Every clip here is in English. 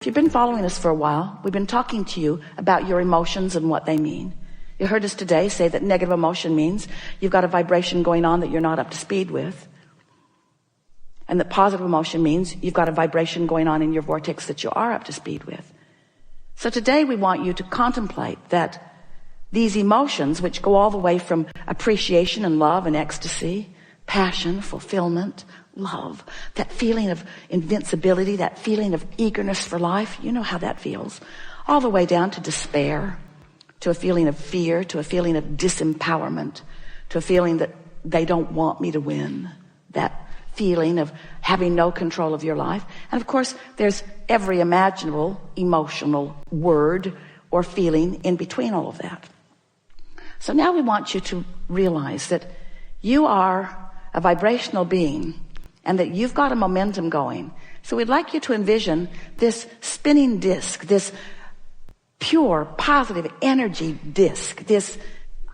If you've been following us for a while, we've been talking to you about your emotions and what they mean. You heard us today say that negative emotion means you've got a vibration going on that you're not up to speed with. And that positive emotion means you've got a vibration going on in your vortex that you are up to speed with. So today we want you to contemplate that these emotions, which go all the way from appreciation and love and ecstasy, passion, fulfillment, love, that feeling of invincibility, that feeling of eagerness for life, you know how that feels, all the way down to despair, to a feeling of fear, to a feeling of disempowerment, to a feeling that they don't want me to win, that feeling of having no control of your life. And of course, there's every imaginable emotional word or feeling in between all of that. So now we want you to realize that you are a vibrational being and that you've got a momentum going. So we'd like you to envision this spinning disc, this pure, positive energy disc, this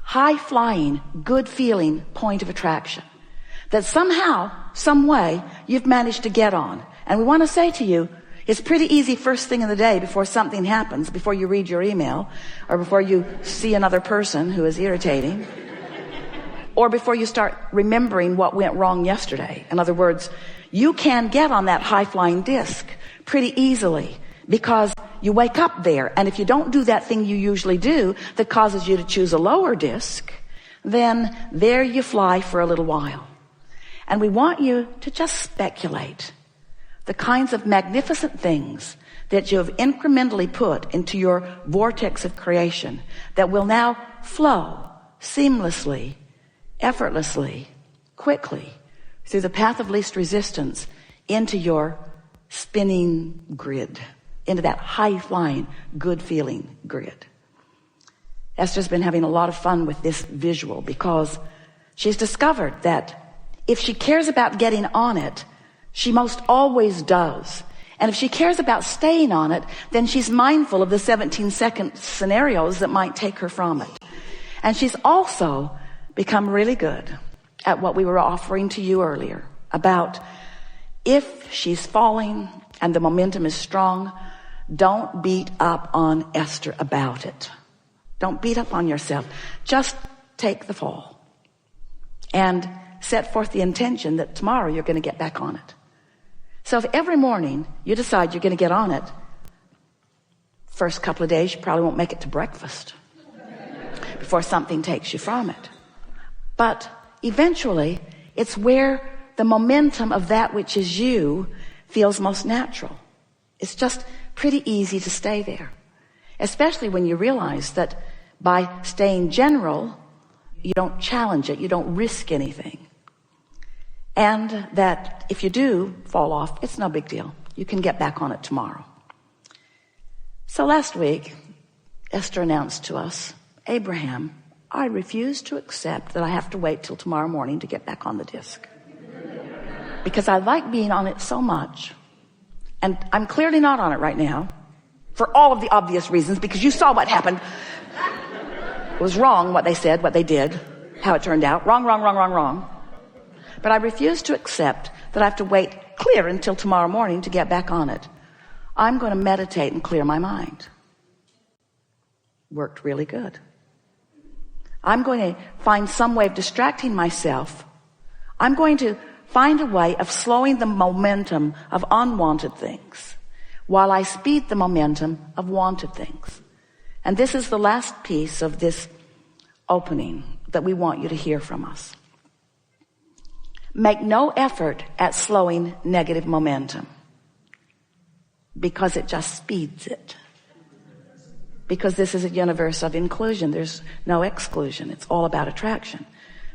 high-flying, good-feeling point of attraction that somehow, some way, you've managed to get on. And we want to say to you, it's pretty easy first thing in the day before something happens, before you read your email, or before you see another person who is irritating, or before you start remembering what went wrong yesterday. In other words, you can get on that high-flying disc pretty easily because you wake up there. And if you don't do that thing you usually do that causes you to choose a lower disc, then there you fly for a little while. And we want you to just speculate the kinds of magnificent things that you have incrementally put into your vortex of creation that will now flow seamlessly, effortlessly, quickly through the path of least resistance into your spinning grid, into that high-flying, good-feeling grid. Esther's been having a lot of fun with this visual because she's discovered that if she cares about getting on it, she most always does. And if she cares about staying on it, then she's mindful of the 17-second scenarios that might take her from it. And she's also become really good at what we were offering to you earlier about if she's falling and the momentum is strong, don't beat up on Esther about it. Don't beat up on yourself. Just take the fall and set forth the intention that tomorrow you're going to get back on it. So if every morning you decide you're going to get on it, first couple of days you probably won't make it to breakfast before something takes you from it. But eventually it's where the momentum of that which is you feels most natural. It's just pretty easy to stay there, especially when you realize that by staying general, you don't challenge it, you don't risk anything. And that if you do fall off, it's no big deal. You can get back on it tomorrow. So last week, Esther announced to us, Abraham, I refuse to accept that I have to wait till tomorrow morning to get back on the disc. Because I like being on it so much. And I'm clearly not on it right now for all of the obvious reasons, because you saw what happened. It was wrong what they said, what they did, how it turned out. Wrong. But I refuse to accept that I have to wait clear until tomorrow morning to get back on it. I'm going to meditate and clear my mind. Worked really good. I'm going to find some way of distracting myself. I'm going to find a way of slowing the momentum of unwanted things while I speed the momentum of wanted things. And this is the last piece of this opening that we want you to hear from us. Make no effort at slowing negative momentum because it just speeds it. Because this is a universe of inclusion. There's no exclusion. It's all about attraction.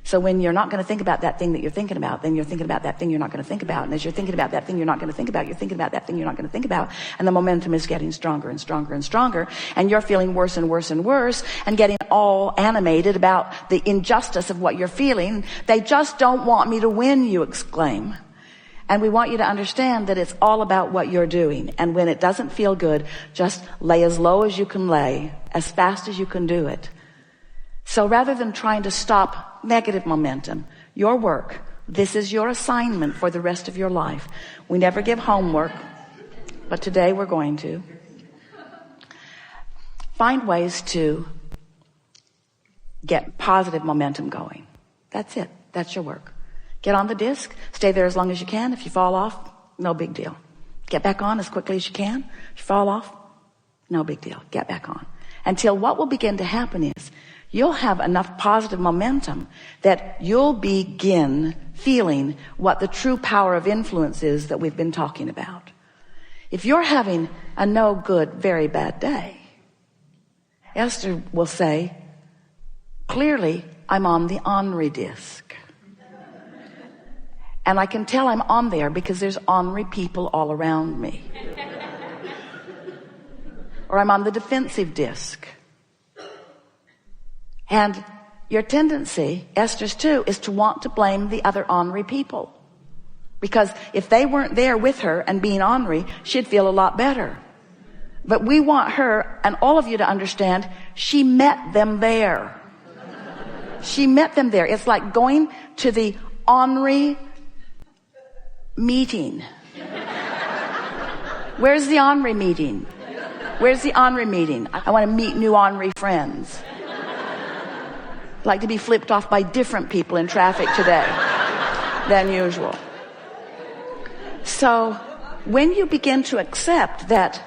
So when you're not going to think about that thing that you're thinking about, then you're thinking about that thing you're not going to think about. And as you're thinking about that thing you're not going to think about, you're thinking about that thing you're not going to think about. And the momentum is getting stronger and stronger and stronger. And you're feeling worse and worse and worse and getting all animated about the injustice of what you're feeling. They just don't want me to win, you exclaim. And we want you to understand that it's all about what you're doing. And when it doesn't feel good, just lay as low as you can lay, as fast as you can do it. So rather than trying to stop negative momentum, your work, this is your assignment for the rest of your life. We never give homework. but today we're going to find ways to get positive momentum going. That's it. That's your work. Get on the disc. Stay there as long as you can. If you fall off, no big deal. Get back on as quickly as you can. If you fall off, no big deal. Get back on. Until what will begin to happen is you'll have enough positive momentum that you'll begin feeling what the true power of influence is that we've been talking about. If you're having a no good, very bad day, Esther will say, clearly, I'm on the ornery disc. And I can tell I'm on there because there's ornery people all around me. Or I'm on the defensive disc. And your tendency, Esther's too, is to want to blame the other ornery people. Because if they weren't there with her and being ornery, she'd feel a lot better. But we want her and all of you to understand she met them there. She met them there. It's like going to the ornery meeting. Where's the ornery meeting? Where's the ornery meeting? I want to meet new ornery friends. Like to be flipped off by different people in traffic today than usual. So when you begin to accept that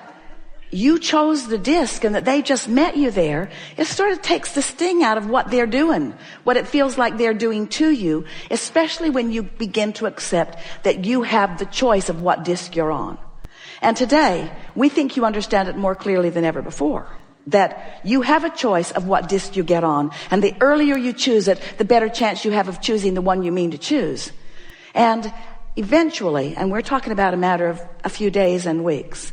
you chose the disc and that they just met you there, it sort of takes the sting out of what they're doing, what it feels like they're doing to you, especially when you begin to accept that you have the choice of what disc you're on. And today, we think you understand it more clearly than ever before, that you have a choice of what disc you get on. And the earlier you choose it, the better chance you have of choosing the one you mean to choose. And eventually, and we're talking about a matter of a few days and weeks,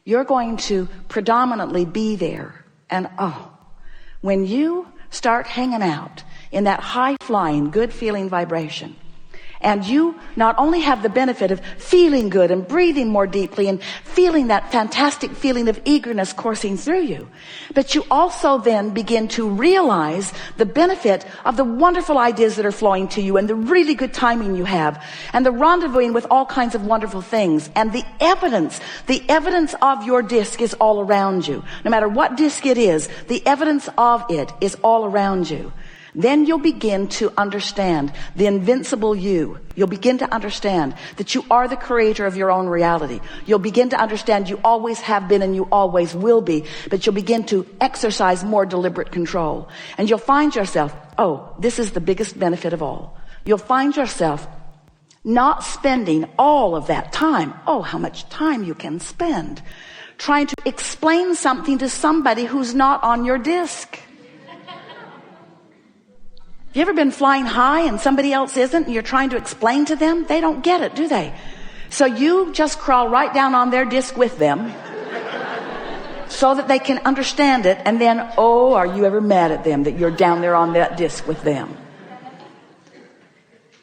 you're going to predominantly be there. And when you start hanging out in that high-flying, good-feeling vibration, and you not only have the benefit of feeling good and breathing more deeply and feeling that fantastic feeling of eagerness coursing through you, but you also then begin to realize the benefit of the wonderful ideas that are flowing to you and the really good timing you have and the rendezvousing with all kinds of wonderful things. And the evidence of your disc is all around you. No matter what disc it is, the evidence of it is all around you. Then you'll begin to understand the invincible you. You'll begin to understand that you are the creator of your own reality. You'll begin to understand you always have been and you always will be, but you'll begin to exercise more deliberate control. And you'll find yourself, this is the biggest benefit of all. You'll find yourself not spending all of that time, how much time you can spend, trying to explain something to somebody who's not on your disc. Have you ever been flying high and somebody else isn't and you're trying to explain to them? They don't get it, do they? So you just crawl right down on their disc with them so that they can understand it. And then, are you ever mad at them that you're down there on that disc with them?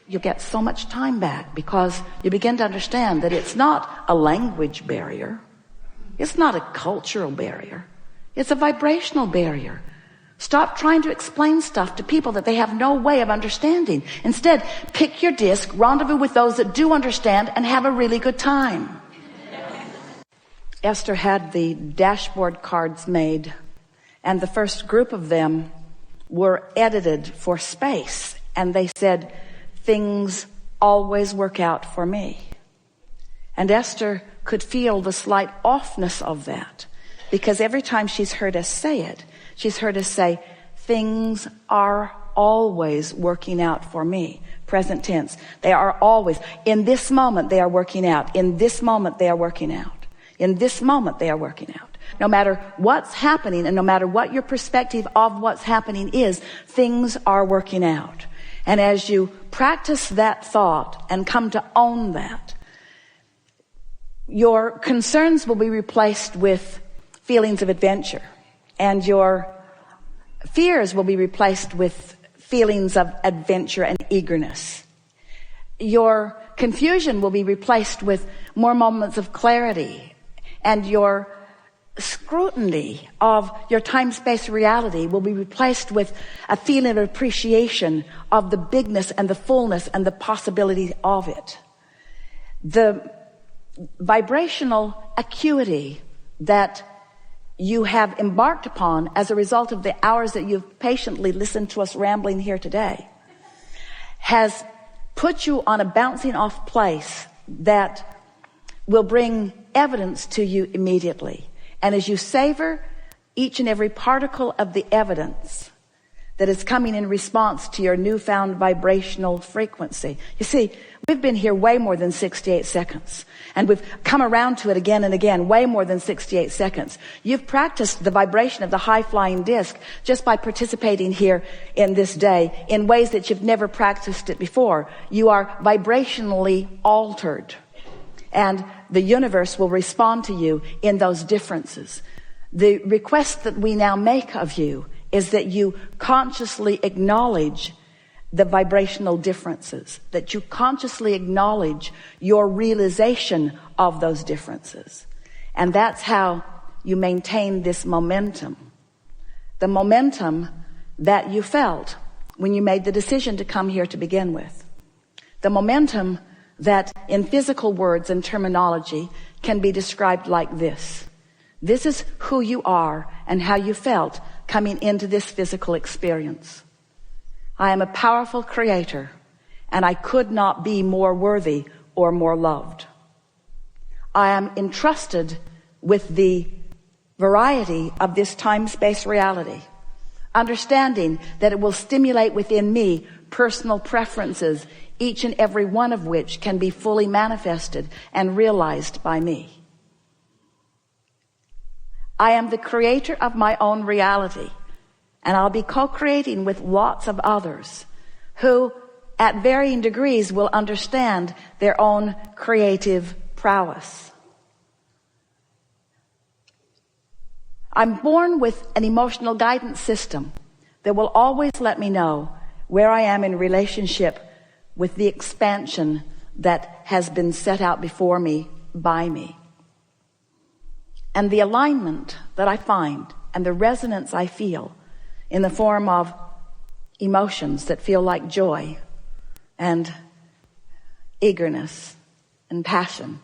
You get so much time back because you begin to understand that it's not a language barrier. It's not a cultural barrier. It's a vibrational barrier. Stop trying to explain stuff to people that they have no way of understanding. Instead, pick your disc, rendezvous with those that do understand, and have a really good time. Esther had the dashboard cards made, and the first group of them were edited for space. And they said, things always work out for me. And Esther could feel the slight offness of that, because every time she's heard us say it, she's heard us say, things are always working out for me. Present tense. They are always. In this moment, they are working out. In this moment, they are working out. In this moment, they are working out. No matter what's happening and no matter what your perspective of what's happening is, things are working out. And as you practice that thought and come to own that, your concerns will be replaced with feelings of adventure. And your fears will be replaced with feelings of adventure and eagerness. Your confusion will be replaced with more moments of clarity. And your scrutiny of your time-space reality will be replaced with a feeling of appreciation of the bigness and the fullness and the possibility of it. The vibrational acuity that you have embarked upon as a result of the hours that you've patiently listened to us rambling here today has put you on a bouncing off place that will bring evidence to you immediately. And as you savor each and every particle of the evidence that is coming in response to your newfound vibrational frequency. You see, we've been here way more than 68 seconds. And we've come around to it again and again, way more than 68 seconds. You've practiced the vibration of the high-flying disc just by participating here in this day in ways that you've never practiced it before. You are vibrationally altered. And the universe will respond to you in those differences. The request that we now make of you is that you consciously acknowledge the vibrational differences, that you consciously acknowledge your realization of those differences. And that's how you maintain this momentum. The momentum that you felt when you made the decision to come here to begin with. The momentum that in physical words and terminology can be described like this. This is who you are and how you felt coming into this physical experience. I am a powerful creator, and I could not be more worthy or more loved. I am entrusted with the variety of this time-space reality, understanding that it will stimulate within me personal preferences, each and every one of which can be fully manifested and realized by me. I am the creator of my own reality, and I'll be co-creating with lots of others who at varying degrees will understand their own creative prowess. I'm born with an emotional guidance system that will always let me know where I am in relationship with the expansion that has been set out before me by me. And the alignment that I find and the resonance I feel in the form of emotions that feel like joy and eagerness and passion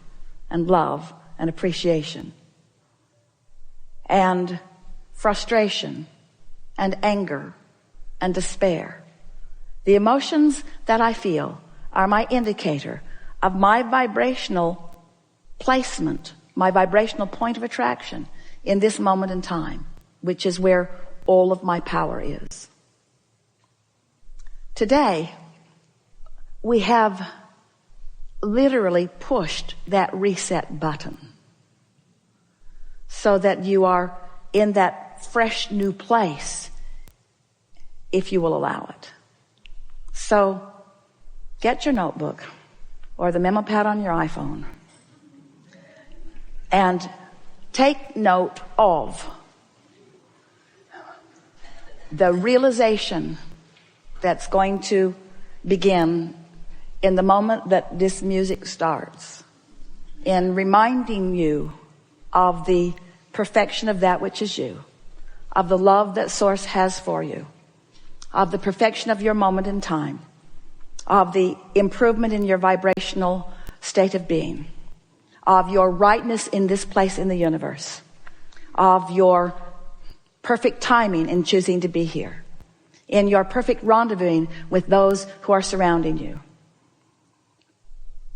and love and appreciation and frustration and anger and despair. The emotions that I feel are my indicator of my vibrational placement, my vibrational point of attraction in this moment in time, which is where all of my power is. Today, we have literally pushed that reset button so that you are in that fresh new place, if you will allow it. So get your notebook or the memo pad on your iPhone and take note of the realization that's going to begin in the moment that this music starts, in reminding you of the perfection of that which is you, of the love that Source has for you, of the perfection of your moment in time, of the improvement in your vibrational state of being, of your rightness in this place in the universe, of your perfect timing in choosing to be here, in your perfect rendezvousing with those who are surrounding you.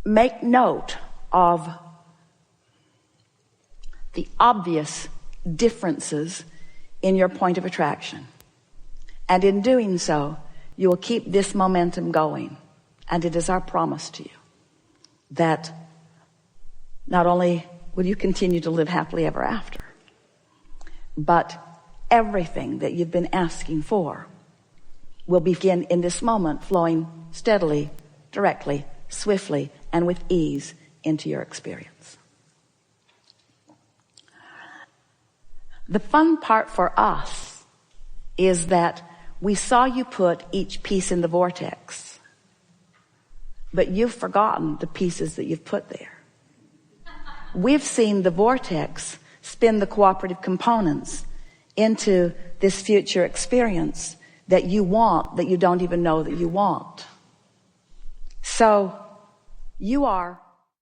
Make note of the obvious differences in your point of attraction. And in doing so, you will keep this momentum going. And it is our promise to you that not only will you continue to live happily ever after, but everything that you've been asking for will begin in this moment flowing steadily, directly, swiftly, and with ease into your experience. The fun part for us is that we saw you put each piece in the vortex, but you've forgotten the pieces that you've put there. We've seen the vortex spin the cooperative components into this future experience that you want, that you don't even know that you want. So you are